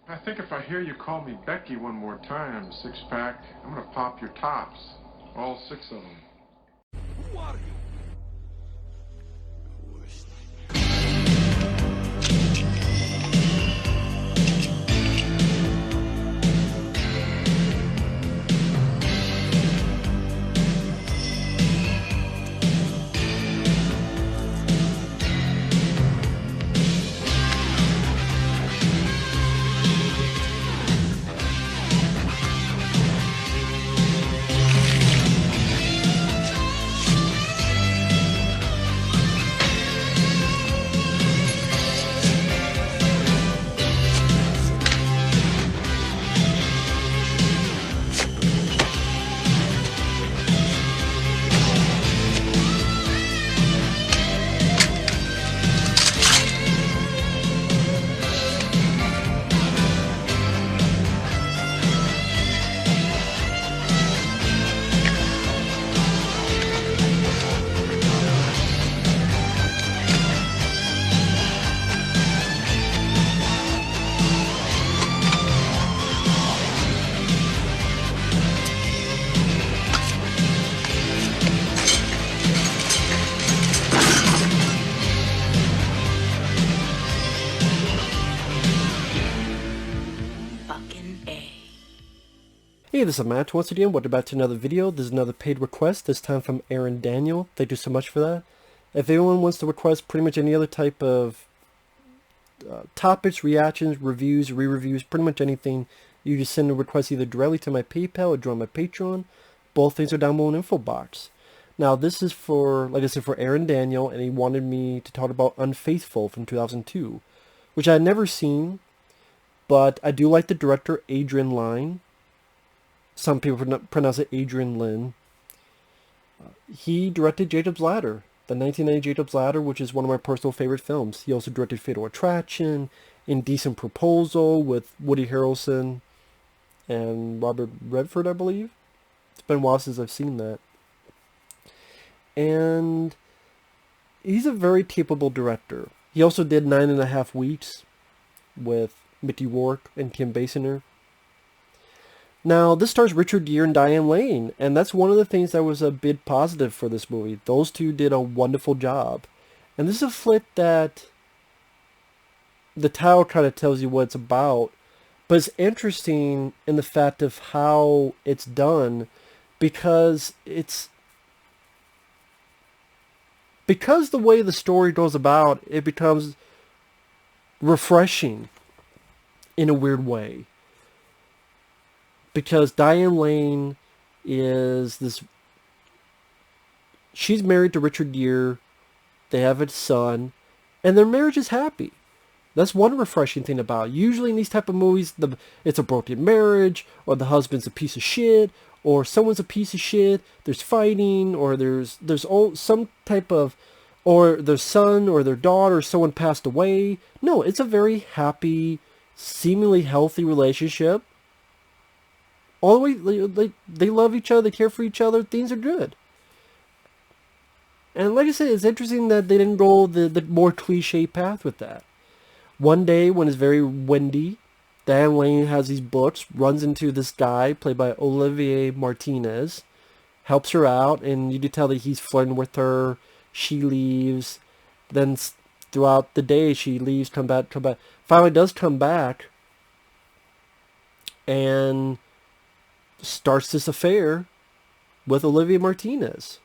I think if I hear you call me Becky one more time, six-pack, I'm gonna pop your tops. All six of them. Who are you? Hey, this is Matt once again. Welcome back to another video. This is another paid request, this time from Aaron Daniel. Thank you so much for that. If anyone wants to request pretty much any other type of topics, reactions, reviews, re-reviews, pretty much anything, you just send a request either directly to my PayPal or join my Patreon. Both things are down below in the info box. Now, this is for, like I said, for Aaron Daniel, and he wanted me to talk about Unfaithful from 2002, which I had never seen, but I do like the director, Adrian Lyne. Some people pronounce it Adrian Lyne. He directed Jacob's Ladder, the 1990 Jacob's Ladder, which is one of my personal favorite films. He also directed Fatal Attraction, Indecent Proposal with Woody Harrelson and Robert Redford, I believe. It's been a while since I've seen that. And he's a very capable director. He also did 9.5 Weeks with Mickey Rourke and Kim Basinger. Now, this stars Richard Gere and Diane Lane, and that's one of the things that was a big positive for this movie. Those two did a wonderful job. And this is a flick that the title kind of tells you what it's about, but it's interesting in the fact of how it's done, because the way the story goes about, it becomes refreshing in a weird way. Because Diane Lane is this... She's married to Richard Gere. They have a son. And their marriage is happy. That's one refreshing thing about it. Usually in these type of movies, it's a broken marriage, or the husband's a piece of shit, or someone's a piece of shit, there's fighting, or there's some type of... Or their son or their daughter or someone passed away. No, it's a very happy, seemingly healthy relationship. All the way, they love each other, they care for each other, things are good. And like I said, it's interesting that they didn't go the more cliche path with that. One day, when it's very windy, Diane Lane has these books, runs into this guy, played by Olivier Martinez, helps her out, and you can tell that he's flirting with her, she leaves, then throughout the day, she leaves, come back, finally does come back, and starts this affair with Olivier Martinez,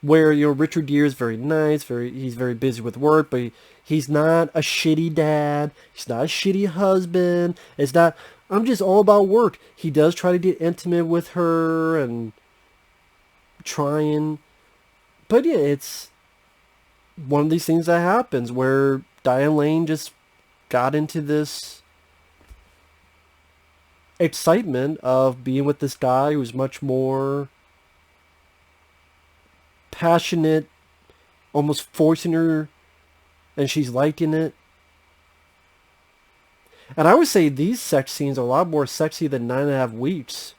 where, you know, Richard Gere is very nice, he's very busy with work, but he's not a shitty dad, he's not a shitty husband, it's not, I'm just all about work. He does try to get intimate with her and trying, but yeah, it's one of these things that happens where Diane Lane just got into this excitement of being with this guy who's much more passionate, almost forcing her, and she's liking it. And I would say these sex scenes are a lot more sexy than 9.5 Weeks,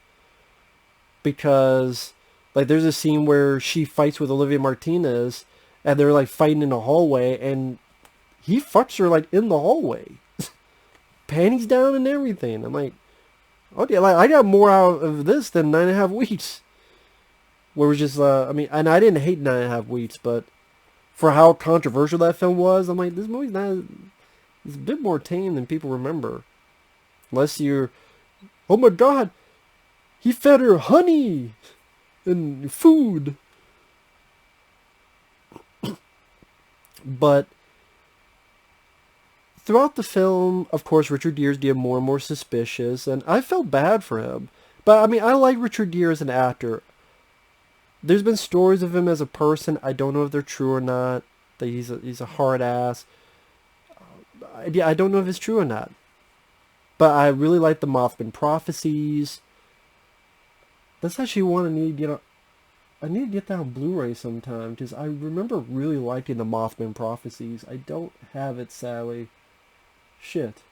because like there's a scene where she fights with Olivier Martinez and they're like fighting in the hallway, and he fucks her like in the hallway. panties down and everything. I'm like, oh yeah, like I got more out of this than 9.5 Weeks. Where it was just, I mean, and I didn't hate 9.5 Weeks, but for how controversial that film was, I'm like, this movie's not, it's a bit more tame than people remember. Unless you're, oh my god, he fed her honey and food. But throughout the film, of course, Richard Gere's getting more and more suspicious, and I felt bad for him. But I mean, I like Richard Gere as an actor. There's been stories of him as a person. I don't know if they're true or not. That he's a hard ass. I don't know if it's true or not. But I really like the Mothman Prophecies. That's actually one I need to get on. I need to get that on Blu-ray sometime, because I remember really liking the Mothman Prophecies. I don't have it, sadly. Shit.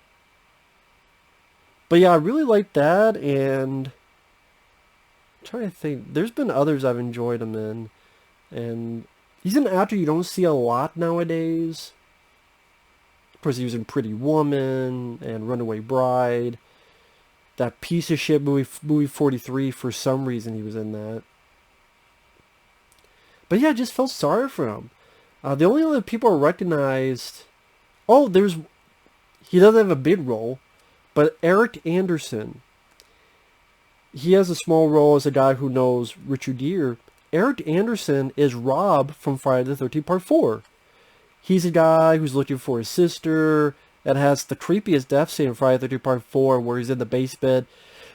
But yeah, I really like that, and I'm trying to think. There's been others I've enjoyed him in, and he's an actor you don't see a lot nowadays. Of course, he was in Pretty Woman and Runaway Bride. That piece of shit movie 43, for some reason he was in that. But yeah, I just felt sorry for him. The only other people I recognized... Oh, he doesn't have a big role, but Eric Anderson. He has a small role as a guy who knows Richard Gere. Eric Anderson is Rob from Friday the 13th Part 4. He's a guy who's looking for his sister and has the creepiest death scene in Friday the 13th Part 4 where he's in the basement.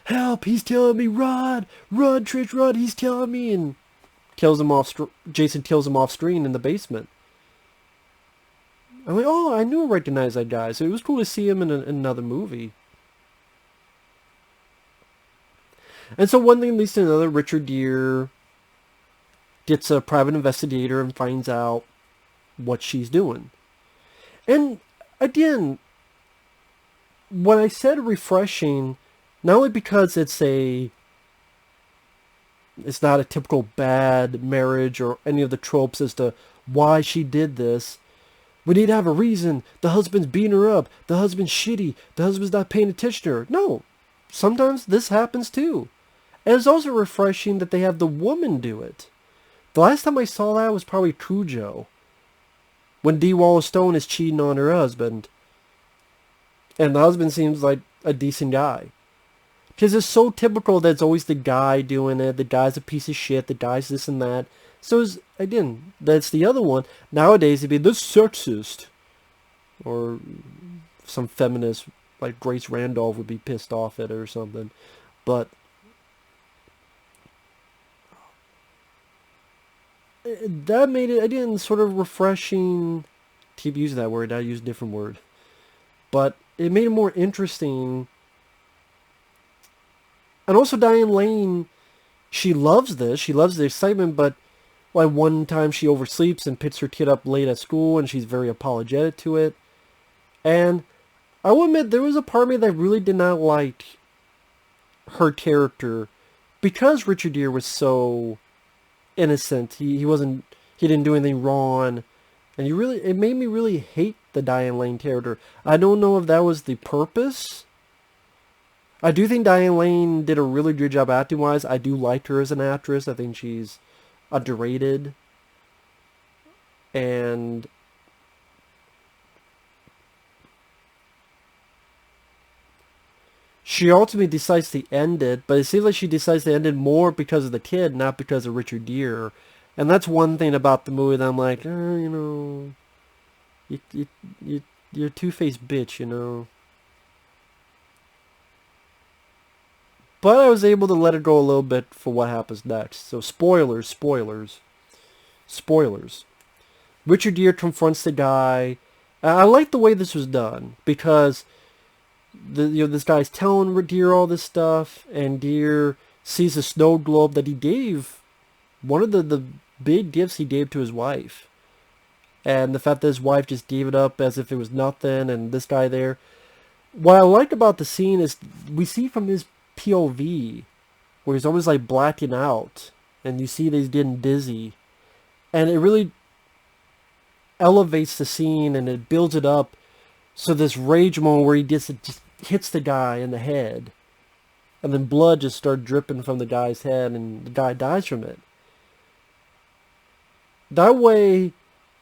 Help, he's killing me, run, Trish, run, he's killing me, and kills him off. Jason kills him off screen in the basement. I'm like, oh, I knew I recognized that guy, so it was cool to see him in another movie. And so one thing leads to another. Richard Gere gets a private investigator and finds out what she's doing. And again, when I said refreshing, not only because it's not a typical bad marriage or any of the tropes as to why she did this. We need to have a reason. The husband's beating her up. The husband's shitty. The husband's not paying attention to her. No. Sometimes this happens too. And it's also refreshing that they have the woman do it. The last time I saw that was probably Cujo. When Dee Wallace Stone is cheating on her husband. And the husband seems like a decent guy. Because it's so typical that it's always the guy doing it. The guy's a piece of shit. The guy's this and that. So, again, that's the other one. Nowadays, it'd be the sexist. Or some feminist, like Grace Randolph, would be pissed off at it or something. But that made it, again, sort of refreshing. Keep using that word. I use a different word. But it made it more interesting. And also Diane Lane, she loves this. She loves the excitement, but like one time she oversleeps and picks her kid up late at school, and she's very apologetic to it. And I will admit, there was a part of me that really did not like her character because Richard Gere was so innocent. He didn't do anything wrong, and it made me really hate the Diane Lane character. I don't know if that was the purpose. I do think Diane Lane did a really good job acting-wise. I do like her as an actress. I think she's underrated. And she ultimately decides to end it, but it seems like she decides to end it more because of the kid, not because of Richard Gere. And that's one thing about the movie that I'm like, you're a two-faced bitch, you know. But I was able to let it go a little bit for what happens next. So spoilers. Richard Gere confronts the guy. I like the way this was done because this guy's telling Gere all this stuff, and Gere sees a snow globe that he gave, one of the big gifts he gave to his wife. And the fact that his wife just gave it up as if it was nothing, and this guy there. What I like about the scene is we see from his POV, where he's always like blacking out, and you see that he's getting dizzy, and it really elevates the scene and it builds it up. So this rage moment where he just hits the guy in the head. And then blood just started dripping from the guy's head, and the guy dies from it. That way,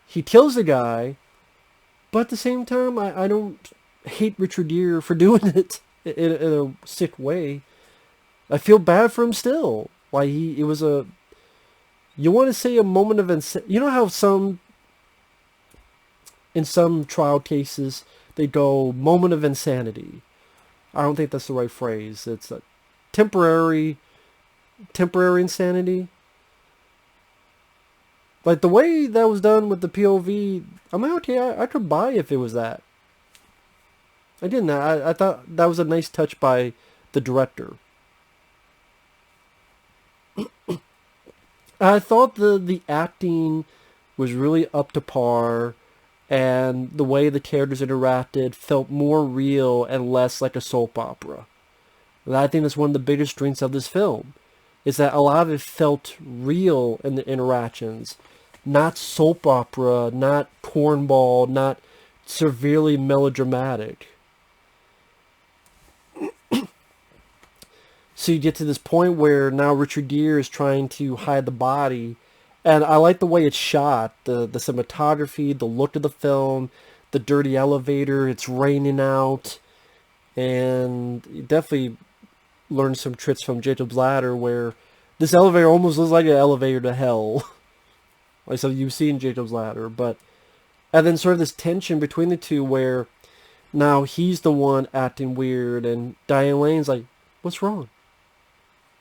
he kills the guy, but at the same time, I don't hate Richard Gere for doing it in a sick way. I feel bad for him still. Like, it was a, you want to say a moment of insanity. You know how in some trial cases, they go moment of insanity. I don't think that's the right phrase. It's a temporary insanity. Like, the way that was done with the POV, I'm okay, I could buy if it was that. I didn't. I thought that was a nice touch by the director. I thought the acting was really up to par, and the way the characters interacted felt more real and less like a soap opera. And I think that's one of the biggest strengths of this film, is that a lot of it felt real in the interactions. Not soap opera, not cornball, not severely melodramatic. So you get to this point where now Richard Gere is trying to hide the body. And I like the way it's shot. The cinematography, the look of the film, the dirty elevator, it's raining out. And you definitely learned some tricks from Jacob's Ladder where this elevator almost looks like an elevator to hell. Like so you've seen Jacob's Ladder. And then sort of this tension between the two where now he's the one acting weird and Diane Lane's like, what's wrong?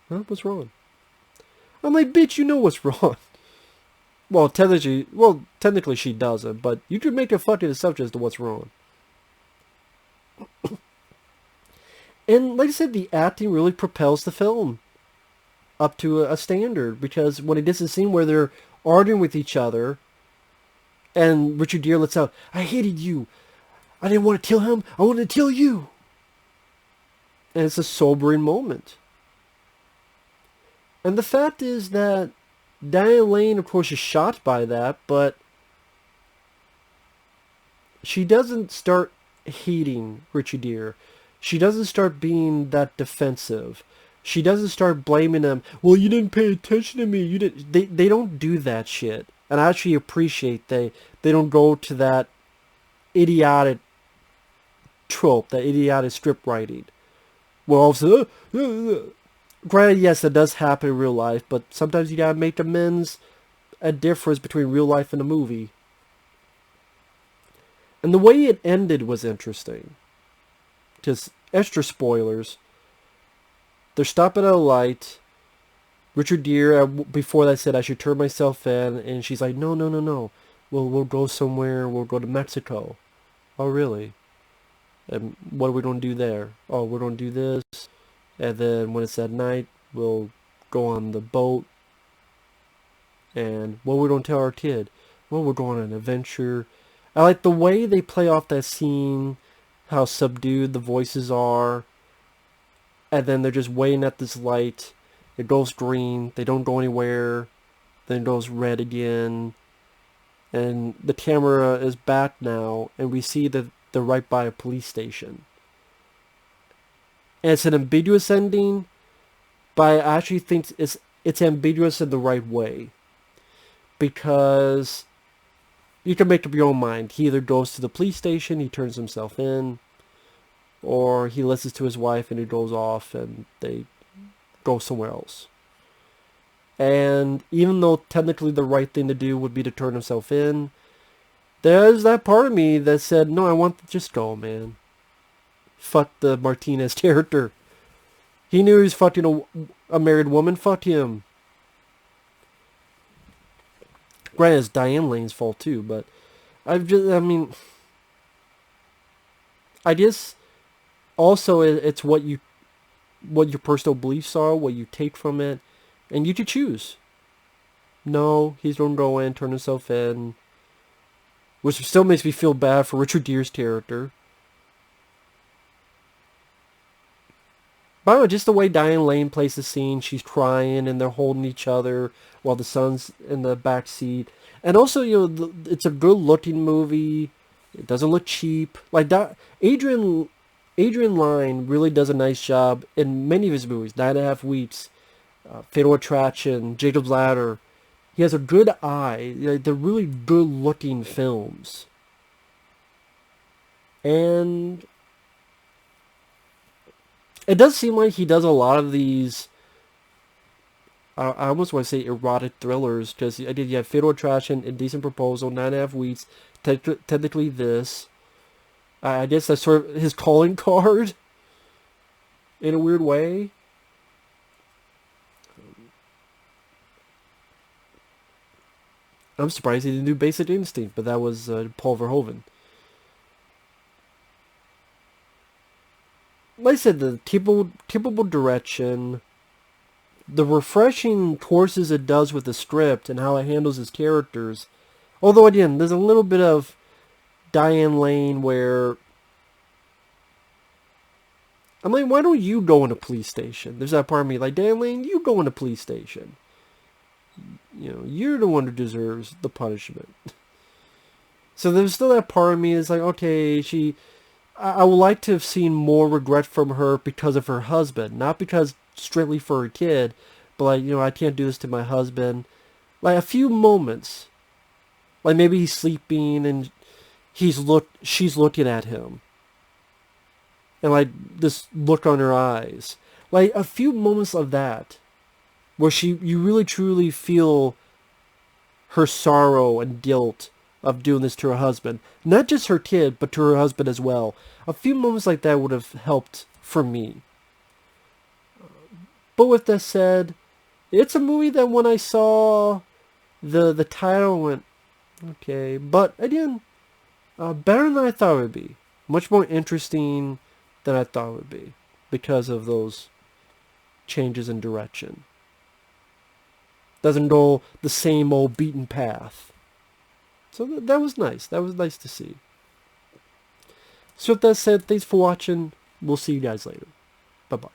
Huh? What's wrong? I'm like, bitch, you know what's wrong. Well, technically she doesn't, but you could make a fucking assumption as to what's wrong. And like I said, the acting really propels the film up to a standard, because when it gets a scene where they're arguing with each other, and Richard Gere lets out, I hated you. I didn't want to kill him. I wanted to kill you. And it's a sobering moment. And the fact is that Diane Lane, of course, is shocked by that, but she doesn't start hating Richard Gere. She doesn't start being that defensive. She doesn't start blaming him. Well, you didn't pay attention to me. You didn't. They don't do that shit. And I actually appreciate they don't go to that idiotic trope, that idiotic script writing. Well, all of a sudden, granted, yes, that does happen in real life, but sometimes you gotta make amends, a difference between real life and a movie. And the way it ended was interesting. Just extra spoilers. They're stopping at a light. Richard Gere, before that, said I should turn myself in, and she's like, no. We'll go somewhere. We'll go to Mexico. Oh, really? And what are we going to do there? Oh, we're going to do this. And then when it's at night, we'll go on the boat. And what are we going to tell our kid? Well, we're going on an adventure. I like the way they play off that scene, how subdued the voices are. And then they're just waiting at this light. It goes green. They don't go anywhere. Then it goes red again. And the camera is back now. And we see that they're right by a police station. And it's an ambiguous ending. But I actually think it's ambiguous in the right way. Because you can make up your own mind. He either goes to the police station, he turns himself in, or he listens to his wife and he goes off and they go somewhere else. And even though technically the right thing to do would be to turn himself in, there's that part of me that said, no, I want to just go, man. Fuck the Martinez character. He knew he was fucking a married woman. Fuck him. Granted, it's Diane Lane's fault too, but I guess also it's what your personal beliefs are, what you take from it, and you could choose. No, he's going to go in, turn himself in, which still makes me feel bad for Richard Gere's character. By the way, just the way Diane Lane plays the scene, she's crying and they're holding each other while the son's in the back seat. And also, it's a good looking movie. It doesn't look cheap. Like that, Adrian Adrian Lyne really does a nice job in many of his movies. 9.5 Weeks, Fatal Attraction, Jacob's Ladder. He has a good eye. They're really good-looking films. And it does seem like he does a lot of these, I almost want to say erotic thrillers, because I did, you have Fatal Attraction, Indecent Proposal, 9.5 Weeks, technically this. I guess that's sort of his calling card, in a weird way. I'm surprised he didn't do Basic Instinct, but that was Paul Verhoeven. Like I said, the capable direction, the refreshing courses it does with the script and how it handles his characters. Although, again, there's a little bit of Diane Lane where I'm like, why don't you go in a police station? There's that part of me like, Diane Lane, you go in a police station. You're the one who deserves the punishment. So there's still that part of me that's like, okay, I would like to have seen more regret from her because of her husband. Not because strictly for her kid, but like, I can't do this to my husband. Like a few moments. Like maybe he's sleeping and she's looking at him. And like this look on her eyes. Like a few moments of that. Where you really truly feel her sorrow and guilt of doing this to her husband. Not just her kid, but to her husband as well. A few moments like that would have helped for me. But with that said, it's a movie that when I saw the title, I went, okay. But again, better than I thought it would be. Much more interesting than I thought it would be. Because of those changes in direction. Doesn't go the same old beaten path. So that was nice. That was nice to see. So with that said, thanks for watching. We'll see you guys later. Bye-bye.